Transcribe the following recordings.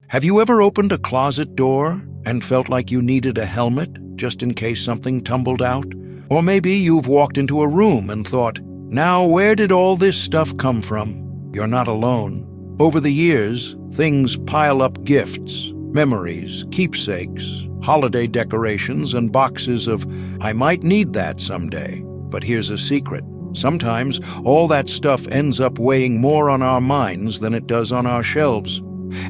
Have you ever opened a closet door and felt like you needed a helmet just in case something tumbled out? Or maybe you've walked into a room and thought, now where did all this stuff come from? You're not alone. Over the years, things pile up: gifts, memories, keepsakes, holiday decorations, and boxes of, I might need that someday. But here's a secret. Sometimes all that stuff ends up weighing more on our minds than it does on our shelves.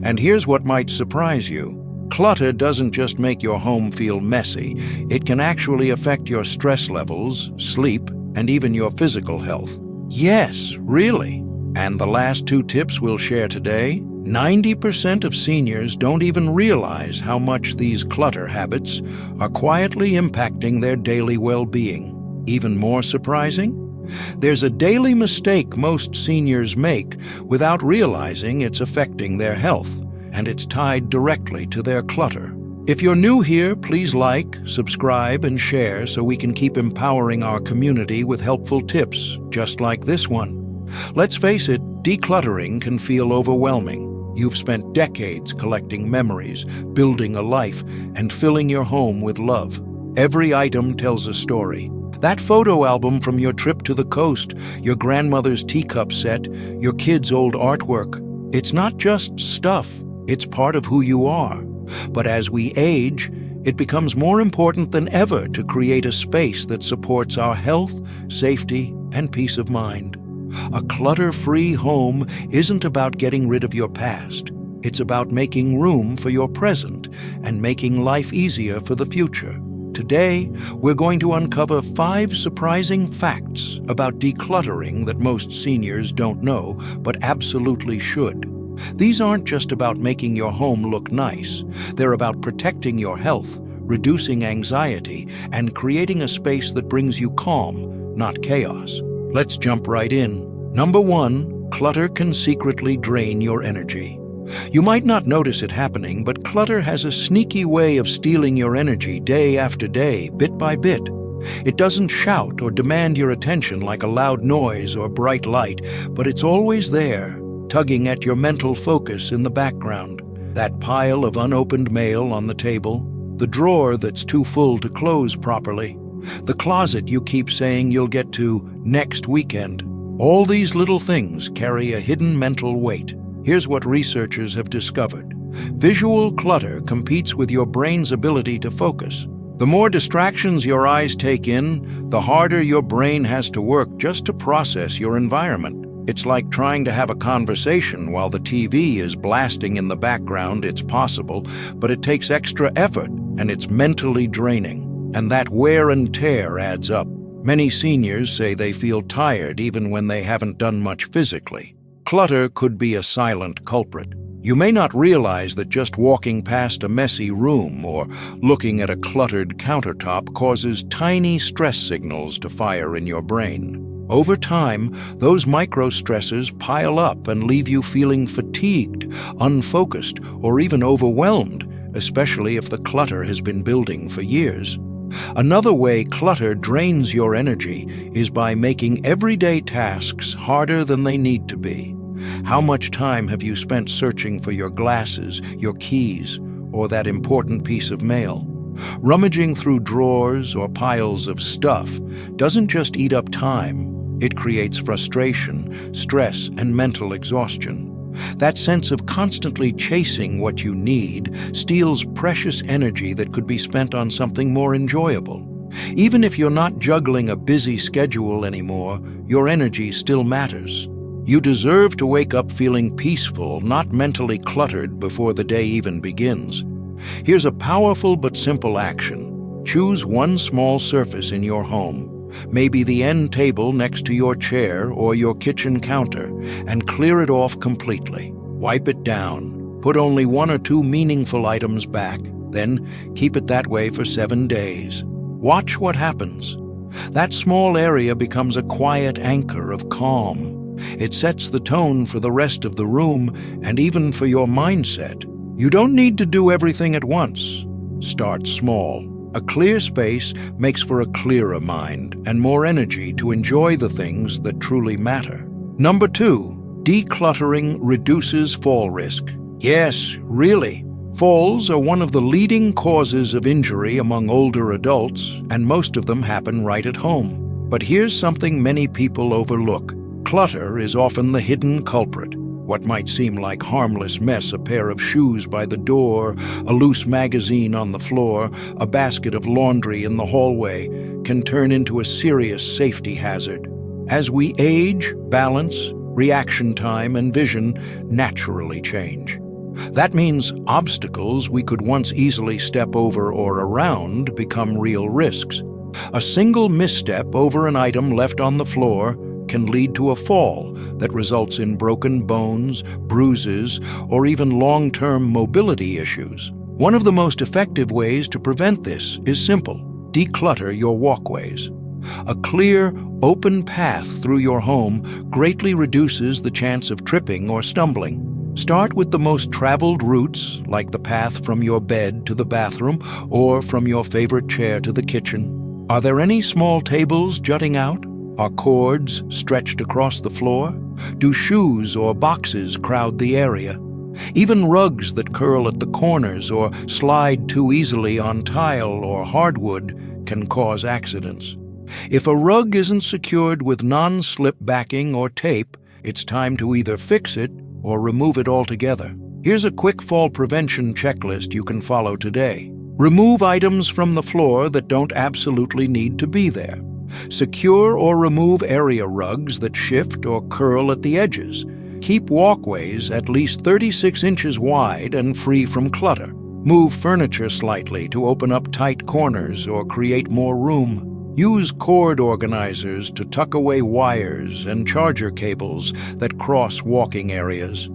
And here's what might surprise you. Clutter doesn't just make your home feel messy. It can actually affect your stress levels, sleep, and even your physical health. Yes, really. And the last two tips we'll share today, 90% of seniors don't even realize how much these clutter habits are quietly impacting their daily well-being. Even more surprising? There's a daily mistake most seniors make without realizing it's affecting their health, and it's tied directly to their clutter. If you're new here, please like, subscribe, and share so we can keep empowering our community with helpful tips, just like this one. Let's face it, decluttering can feel overwhelming. You've spent decades collecting memories, building a life, and filling your home with love. Every item tells a story. That photo album from your trip to the coast, your grandmother's teacup set, your kids' old artwork. It's not just stuff, it's part of who you are. But as we age, it becomes more important than ever to create a space that supports our health, safety, and peace of mind. A clutter-free home isn't about getting rid of your past. It's about making room for your present and making life easier for the future. Today, we're going to uncover 5 surprising facts about decluttering that most seniors don't know, but absolutely should. These aren't just about making your home look nice. They're about protecting your health, reducing anxiety, and creating a space that brings you calm, not chaos. Let's jump right in. Number 1, clutter can secretly drain your energy. You might not notice it happening, but clutter has a sneaky way of stealing your energy day after day, bit by bit. It doesn't shout or demand your attention like a loud noise or bright light, but it's always there, tugging at your mental focus in the background. That pile of unopened mail on the table, the drawer that's too full to close properly, the closet you keep saying you'll get to next weekend. All these little things carry a hidden mental weight. Here's what researchers have discovered. Visual clutter competes with your brain's ability to focus. The more distractions your eyes take in, the harder your brain has to work just to process your environment. It's like trying to have a conversation while the TV is blasting in the background. It's possible, but it takes extra effort, and it's mentally draining. And that wear and tear adds up. Many seniors say they feel tired even when they haven't done much physically. Clutter could be a silent culprit. You may not realize that just walking past a messy room or looking at a cluttered countertop causes tiny stress signals to fire in your brain. Over time, those micro-stressors pile up and leave you feeling fatigued, unfocused, or even overwhelmed, especially if the clutter has been building for years. Another way clutter drains your energy is by making everyday tasks harder than they need to be. How much time have you spent searching for your glasses, your keys, or that important piece of mail? Rummaging through drawers or piles of stuff doesn't just eat up time, it creates frustration, stress, and mental exhaustion. That sense of constantly chasing what you need steals precious energy that could be spent on something more enjoyable. Even if you're not juggling a busy schedule anymore, your energy still matters. You deserve to wake up feeling peaceful, not mentally cluttered before the day even begins. Here's a powerful but simple action. Choose one small surface in your home, maybe the end table next to your chair or your kitchen counter, and clear it off completely. Wipe it down. Put only 1 or 2 meaningful items back, then keep it that way for 7 days. Watch what happens. That small area becomes a quiet anchor of calm. It sets the tone for the rest of the room and even for your mindset. You don't need to do everything at once. Start small. A clear space makes for a clearer mind and more energy to enjoy the things that truly matter. Number 2, decluttering reduces fall risk. Yes, really. Falls are one of the leading causes of injury among older adults, and most of them happen right at home. But here's something many people overlook. Clutter is often the hidden culprit. What might seem like harmless mess, a pair of shoes by the door, a loose magazine on the floor, a basket of laundry in the hallway, can turn into a serious safety hazard. As we age, balance, reaction time, and vision naturally change. That means obstacles we could once easily step over or around become real risks. A single misstep over an item left on the floor can lead to a fall that results in broken bones, bruises, or even long-term mobility issues. One of the most effective ways to prevent this is simple: declutter your walkways. A clear, open path through your home greatly reduces the chance of tripping or stumbling. Start with the most traveled routes, like the path from your bed to the bathroom or from your favorite chair to the kitchen. Are there any small tables jutting out? Are cords stretched across the floor? Do shoes or boxes crowd the area? Even rugs that curl at the corners or slide too easily on tile or hardwood can cause accidents. If a rug isn't secured with non-slip backing or tape, it's time to either fix it or remove it altogether. Here's a quick fall prevention checklist you can follow today. Remove items from the floor that don't absolutely need to be there. Secure or remove area rugs that shift or curl at the edges. Keep walkways at least 36 inches wide and free from clutter. Move furniture slightly to open up tight corners or create more room. Use cord organizers to tuck away wires and charger cables that cross walking areas.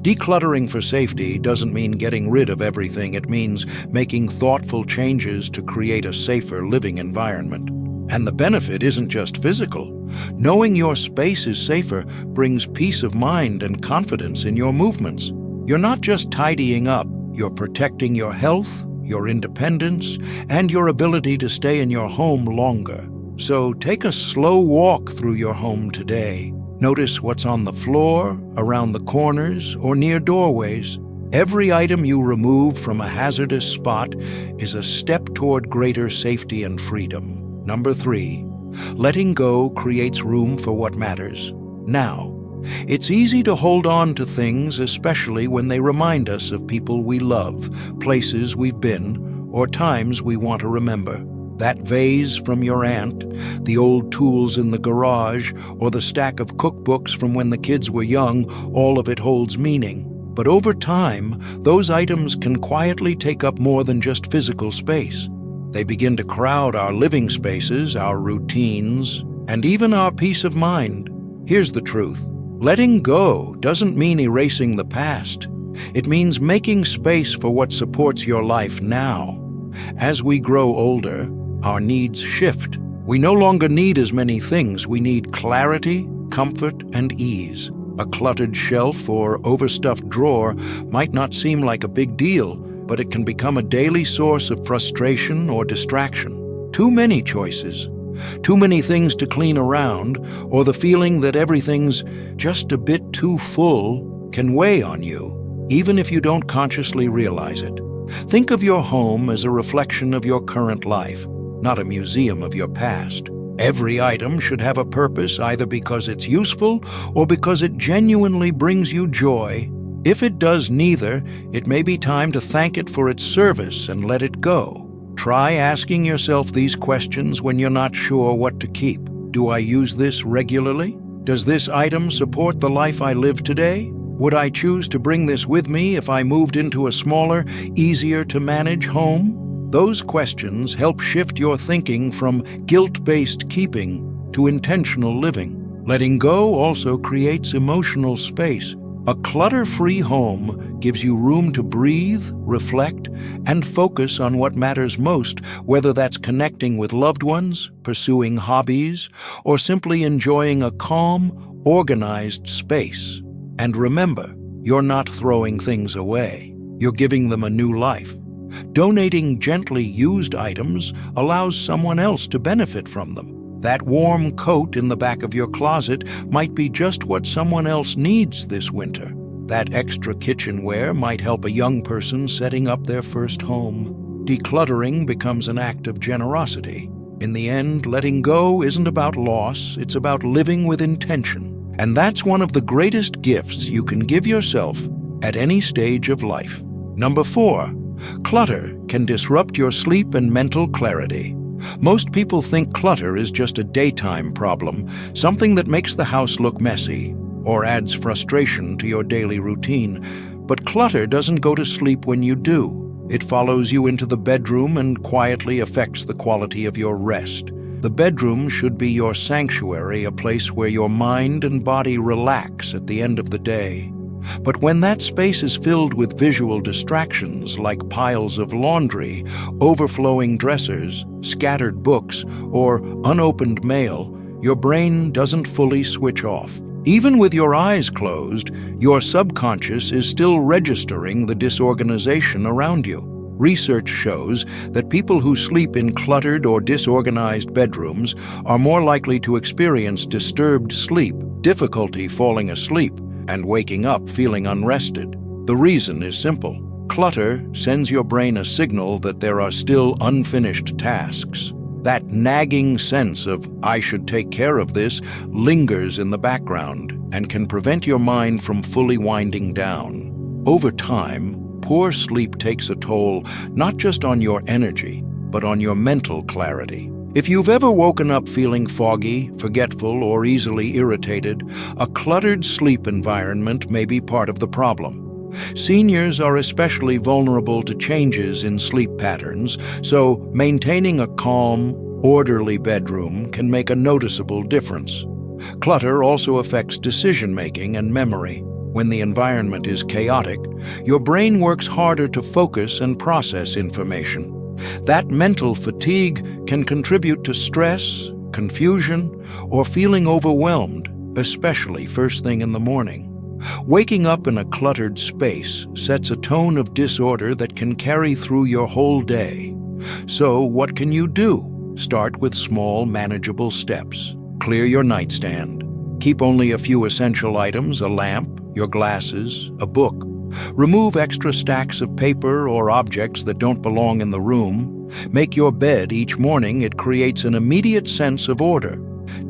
Decluttering for safety doesn't mean getting rid of everything. It means making thoughtful changes to create a safer living environment. And the benefit isn't just physical. Knowing your space is safer brings peace of mind and confidence in your movements. You're not just tidying up, you're protecting your health, your independence, and your ability to stay in your home longer. So take a slow walk through your home today. Notice what's on the floor, around the corners, or near doorways. Every item you remove from a hazardous spot is a step toward greater safety and freedom. Number 3, letting go creates room for what matters now. It's easy to hold on to things, especially when they remind us of people we love, places we've been, or times we want to remember. That vase from your aunt, the old tools in the garage, or the stack of cookbooks from when the kids were young, all of it holds meaning. But over time, those items can quietly take up more than just physical space. They begin to crowd our living spaces, our routines, and even our peace of mind. Here's the truth. Letting go doesn't mean erasing the past. It means making space for what supports your life now. As we grow older, our needs shift. We no longer need as many things. We need clarity, comfort, and ease. A cluttered shelf or overstuffed drawer might not seem like a big deal, but it can become a daily source of frustration or distraction. Too many choices, too many things to clean around, or the feeling that everything's just a bit too full can weigh on you, even if you don't consciously realize it. Think of your home as a reflection of your current life, not a museum of your past. Every item should have a purpose, either because it's useful or because it genuinely brings you joy. If it does neither, it may be time to thank it for its service and let it go. Try asking yourself these questions when you're not sure what to keep. Do I use this regularly? Does this item support the life I live today? Would I choose to bring this with me if I moved into a smaller, easier-to-manage home? Those questions help shift your thinking from guilt-based keeping to intentional living. Letting go also creates emotional space. A clutter-free home gives you room to breathe, reflect, and focus on what matters most, whether that's connecting with loved ones, pursuing hobbies, or simply enjoying a calm, organized space. And remember, you're not throwing things away. You're giving them a new life. Donating gently used items allows someone else to benefit from them. That warm coat in the back of your closet might be just what someone else needs this winter. That extra kitchenware might help a young person setting up their first home. Decluttering becomes an act of generosity. In the end, letting go isn't about loss, it's about living with intention. And that's one of the greatest gifts you can give yourself at any stage of life. Number 4, clutter can disrupt your sleep and mental clarity. Most people think clutter is just a daytime problem, something that makes the house look messy or adds frustration to your daily routine. But clutter doesn't go to sleep when you do. It follows you into the bedroom and quietly affects the quality of your rest. The bedroom should be your sanctuary, a place where your mind and body relax at the end of the day. But when that space is filled with visual distractions like piles of laundry, overflowing dressers, scattered books, or unopened mail, your brain doesn't fully switch off. Even with your eyes closed, your subconscious is still registering the disorganization around you. Research shows that people who sleep in cluttered or disorganized bedrooms are more likely to experience disturbed sleep, difficulty falling asleep, and waking up feeling unrested. The reason is simple. Clutter sends your brain a signal that there are still unfinished tasks. That nagging sense of, "I should take care of this," lingers in the background and can prevent your mind from fully winding down. Over time, poor sleep takes a toll not just on your energy, but on your mental clarity. If you've ever woken up feeling foggy, forgetful, or easily irritated, a cluttered sleep environment may be part of the problem. Seniors are especially vulnerable to changes in sleep patterns, so maintaining a calm, orderly bedroom can make a noticeable difference. Clutter also affects decision-making and memory. When the environment is chaotic, your brain works harder to focus and process information. That mental fatigue can contribute to stress, confusion, or feeling overwhelmed, especially first thing in the morning. Waking up in a cluttered space sets a tone of disorder that can carry through your whole day. So, what can you do? Start with small, manageable steps. Clear your nightstand. Keep only a few essential items, a lamp, your glasses, a book. Remove extra stacks of paper or objects that don't belong in the room. Make your bed each morning. It creates an immediate sense of order.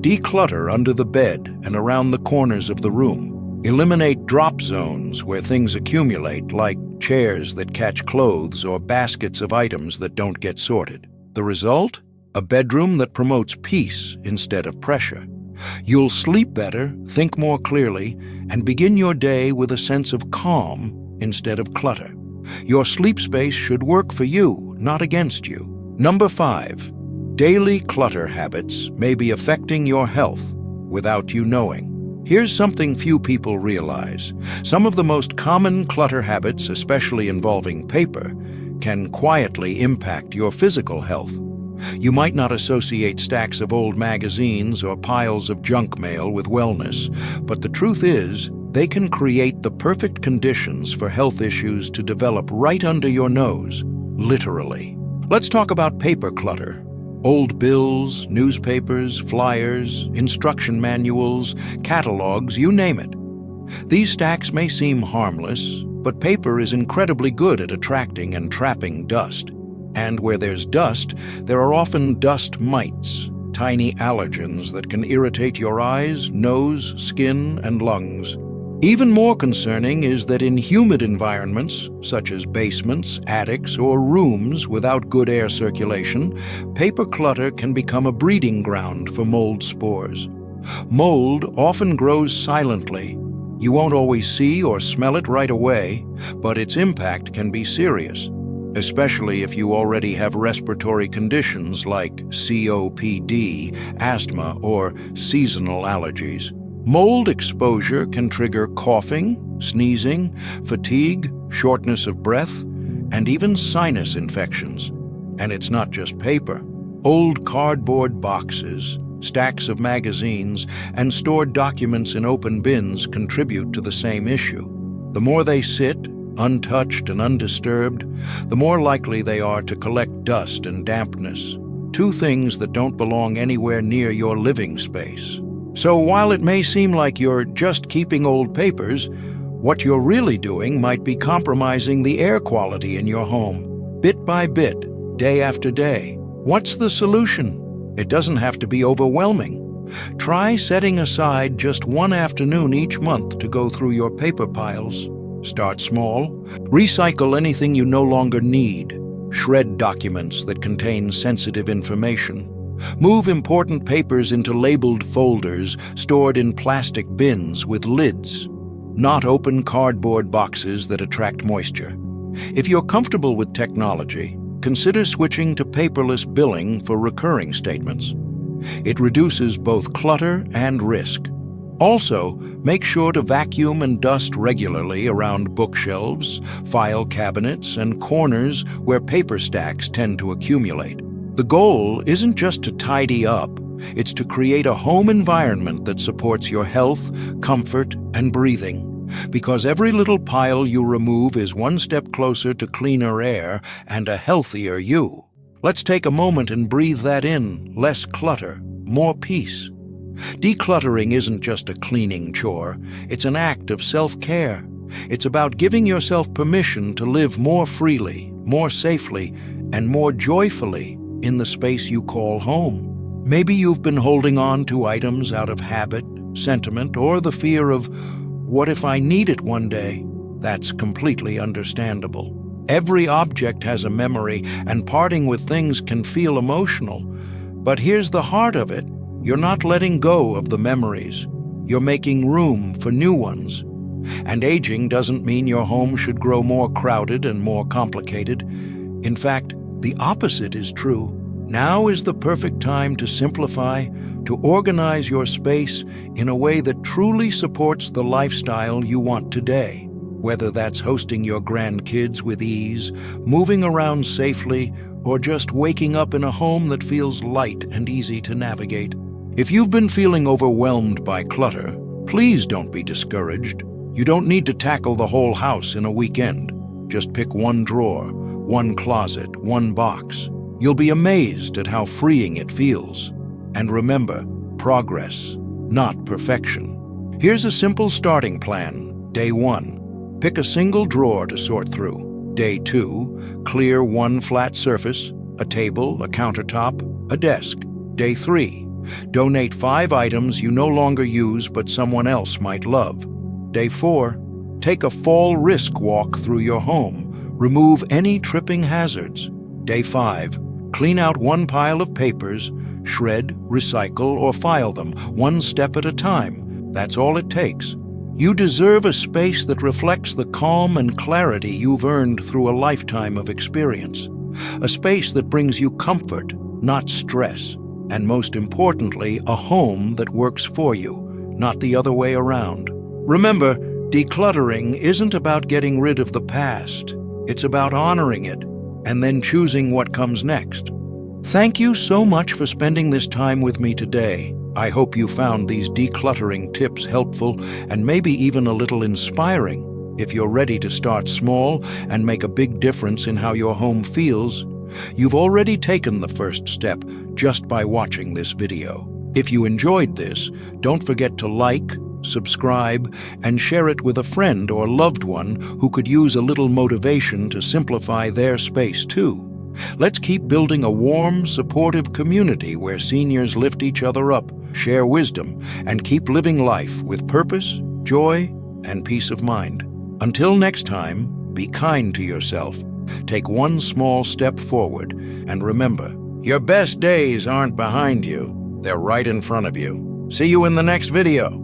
Declutter under the bed and around the corners of the room. Eliminate drop zones where things accumulate, like chairs that catch clothes or baskets of items that don't get sorted. The result? A bedroom that promotes peace instead of pressure. You'll sleep better, think more clearly, and begin your day with a sense of calm instead of clutter. Your sleep space should work for you, not against you. Number 5, daily clutter habits may be affecting your health without you knowing. Here's something few people realize. Some of the most common clutter habits, especially involving paper, can quietly impact your physical health. You might not associate stacks of old magazines or piles of junk mail with wellness, but the truth is, they can create the perfect conditions for health issues to develop right under your nose, literally. Let's talk about paper clutter. Old bills, newspapers, flyers, instruction manuals, catalogs, you name it. These stacks may seem harmless, but paper is incredibly good at attracting and trapping dust. And where there's dust, there are often dust mites, tiny allergens that can irritate your eyes, nose, skin, and lungs. Even more concerning is that in humid environments, such as basements, attics, or rooms without good air circulation, paper clutter can become a breeding ground for mold spores. Mold often grows silently. You won't always see or smell it right away, but its impact can be serious, especially if you already have respiratory conditions like COPD, asthma, or seasonal allergies. Mold exposure can trigger coughing, sneezing, fatigue, shortness of breath, and even sinus infections. And it's not just paper. Old cardboard boxes, stacks of magazines, and stored documents in open bins contribute to the same issue. The more they sit, untouched and undisturbed, the more likely they are to collect dust and dampness, two things that don't belong anywhere near your living space. So while it may seem like you're just keeping old papers, What you're really doing might be compromising the air quality in your home, bit by bit, day after day. What's the solution? It doesn't have to be overwhelming. Try setting aside just one afternoon each month to go through your paper piles. Start small. Recycle anything you no longer need. Shred documents that contain sensitive information. Move important papers into labeled folders stored in plastic bins with lids, not open cardboard boxes that attract moisture. If you're comfortable with technology, consider switching to paperless billing for recurring statements. It reduces both clutter and risk. Also, make sure to vacuum and dust regularly around bookshelves, file cabinets, and corners where paper stacks tend to accumulate. The goal isn't just to tidy up, it's to create a home environment that supports your health, comfort, and breathing. Because every little pile you remove is one step closer to cleaner air and a healthier you. Let's take a moment and breathe that in. Less clutter, more peace. Decluttering isn't just a cleaning chore, it's an act of self-care. It's about giving yourself permission to live more freely, more safely, and more joyfully in the space you call home. Maybe you've been holding on to items out of habit, sentiment, or the fear of, what if I need it one day? That's completely understandable. Every object has a memory, and parting with things can feel emotional. But here's the heart of it. You're not letting go of the memories. You're making room for new ones. And aging doesn't mean your home should grow more crowded and more complicated. In fact, the opposite is true. Now is the perfect time to simplify, to organize your space in a way that truly supports the lifestyle you want today. Whether that's hosting your grandkids with ease, moving around safely, or just waking up in a home that feels light and easy to navigate. If you've been feeling overwhelmed by clutter, please don't be discouraged. You don't need to tackle the whole house in a weekend. Just pick one drawer, one closet, one box. You'll be amazed at how freeing it feels. And remember, progress, not perfection. Here's a simple starting plan. Day 1, pick a single drawer to sort through. Day 2, clear one flat surface, a table, a countertop, a desk. Day 3, donate 5 items you no longer use but someone else might love. Day 4, take a fall risk walk through your home. Remove any tripping hazards. Day 5, clean out one pile of papers, shred, recycle, or file them, one step at a time. That's all it takes. You deserve a space that reflects the calm and clarity you've earned through a lifetime of experience. A space that brings you comfort, not stress. And most importantly, a home that works for you, not the other way around. Remember, decluttering isn't about getting rid of the past. It's about honoring it and then choosing what comes next. Thank you so much for spending this time with me today. I hope you found these decluttering tips helpful and maybe even a little inspiring. If you're ready to start small and make a big difference in how your home feels, you've already taken the first step just by watching this video. If you enjoyed this, don't forget to like, subscribe, and share it with a friend or loved one who could use a little motivation to simplify their space too. Let's keep building a warm, supportive community where seniors lift each other up, share wisdom, and keep living life with purpose, joy, and peace of mind. Until next time, be kind to yourself. Take one small step forward, and remember, your best days aren't behind you, they're right in front of you. See you in the next video.